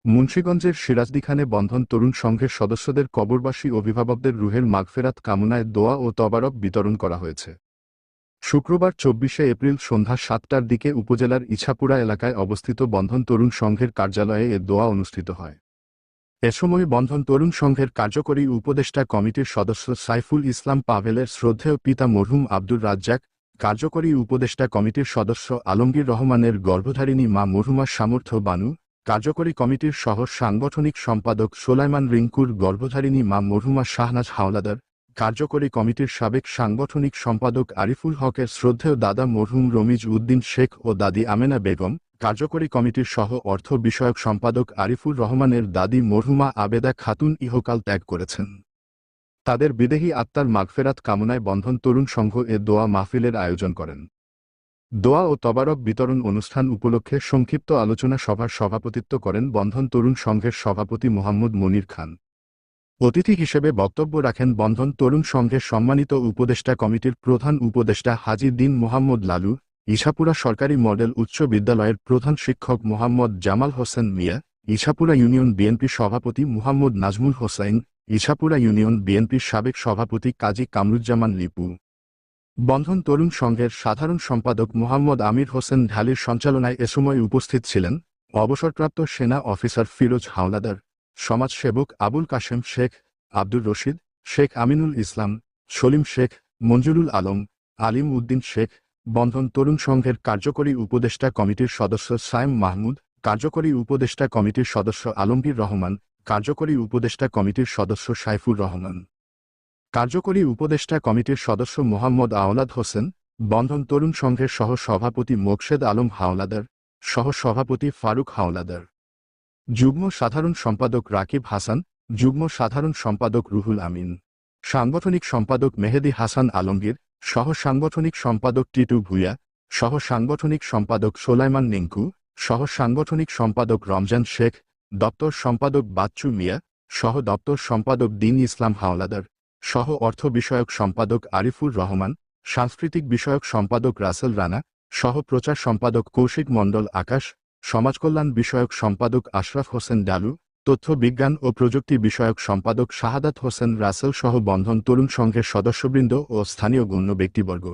মুন্সিগঞ্জের সিরাজদিখানে বন্ধন তরুণ সংঘের সদস্যদের কবরবাসী অভিভাবকদের রুহের মাগফেরাত কামনায় দোয়া ও তবারক বিতরণ করা হয়েছে। শুক্রবার ২৪শে এপ্রিল সন্ধ্যা ৭টার দিকে উপজেলার ইছাপুরা এলাকায় অবস্থিত বন্ধন তরুণ সংঘের কার্যালয়ে এ দোয়া অনুষ্ঠিত হয়। এ সময় বন্ধন তরুণ সংঘের কার্যকরী উপদেষ্টা কমিটির সদস্য সাইফুল ইসলাম পাভেলের শ্রদ্ধেয় পিতা মরহুম আব্দুর রাজ্জাক, কার্যকরী উপদেষ্টা কমিটির সদস্য আলমগীর রহমানের গর্ভধারিণী মা মরহুমা সামর্থ্য বানু, কার্যকরী কমিটির সহ সাংগঠনিক সম্পাদক সোলাইমান রিঙ্কুর গর্ভধারিণী মা মরহুমা শাহনাজ হাওলাদার, কার্যকরী কমিটির সাবেক সাংগঠনিক সম্পাদক আরিফুল হকের শ্রদ্ধেয় দাদা মরহুম রমিজ উদ্দিন শেখ ও দাদি আমেনা বেগম, কার্যকরী কমিটির সহ অর্থ বিষয়ক সম্পাদক আরিফুর রহমানের দাদি মরহুমা আবেদা খাতুন ইহকাল ত্যাগ করেছেন। তাদের বিদেহী আত্মার মাগফেরাত কামনায় বন্ধন তরুণ সংঘ এ দোয়া মাহফিলের আয়োজন করেন। দোয়া ও তবারক বিতরণ অনুষ্ঠান উপলক্ষে সংক্ষিপ্ত আলোচনা সভার সভাপতিত্ব করেন বন্ধন তরুণ সংঘের সভাপতি মোহাম্মদ মনির খান। অতিথি হিসেবে বক্তব্য রাখেন বন্ধন তরুণ সংঘের সম্মানিত উপদেষ্টা কমিটির প্রধান উপদেষ্টা হাজী দ্বীন মোহাম্মদ লালু, ইছাপুরা সরকারি মডেল উচ্চ বিদ্যালয়ের প্রধান শিক্ষক মোহাম্মদ জামাল হোসেন মিয়া, ইছাপুরা ইউনিয়ন বিএনপির সভাপতি মুহাম্মদ নাজমুল হোসাইন, ইছাপুরা ইউনিয়ন বিএনপির সাবেক সভাপতি কাজী কামরুজ্জামান লিপু। বন্ধন তরুণ সংঘের সাধারণ সম্পাদক মোহাম্মদ আমির হোসেন ঢালির সঞ্চালনায় এ সময় উপস্থিত ছিলেন অবসরপ্রাপ্ত সেনা অফিসার ফিরোজ হাওলাদার, সমাজসেবক আবুল কাশেম শেখ, আব্দুর রশিদ, শেখ আমিনুল ইসলাম, সলিম শেখ, মঞ্জুরুল আলম, আলিম উদ্দিন শেখ, বন্ধন তরুণ সংঘের কার্যকরী উপদেষ্টা কমিটির সদস্য সায়েম মাহমুদ, কার্যকরী উপদেষ্টা কমিটির সদস্য আলমগীর রহমান, কার্যকরী উপদেষ্টা কমিটির সদস্য সাইফুর রহমান, কার্যকরী উপদেষ্টা কমিটির সদস্য মোহাম্মদ আওলাদ হোসেন, বন্ধন তরুণ সংঘের সহ সভাপতি মোকশেদ আলম হাওলাদার, সহ সভাপতি ফারুক হাওলাদার, যুগ্ম সাধারণ সম্পাদক রাকিব হাসান, যুগ্ম সাধারণ সম্পাদক রুহুল আমিন, সাংগঠনিক সম্পাদক মেহেদি হাসান আলমগীর, সহ সাংগঠনিক সম্পাদক টিটু ভুঁইয়া, সহ সাংগঠনিক সম্পাদক সোলাইমান নিঙ্কু, সহ সাংগঠনিক সম্পাদক রমজান শেখ, দপ্তর সম্পাদক বাচ্চু মিয়া, সহ দপ্তর সম্পাদক দ্বীন ইসলাম হাওলাদার, সহ অর্থ বিষয়ক সম্পাদক আরিফুর রহমান, সাংস্কৃতিক বিষয়ক সম্পাদক রাসেল রানা, সহ প্রচার সম্পাদক কৌশিক মণ্ডল আকাশ, সমাজকল্যাণ বিষয়ক সম্পাদক আশরাফ হোসেন ডালু, তথ্য বিজ্ঞান ও প্রযুক্তি বিষয়ক সম্পাদক শাহাদাত হোসেন রাসেল সহ বন্ধন তরুণ সংঘের সদস্যবৃন্দ ও স্থানীয় গণ্য ব্যক্তিবর্গ।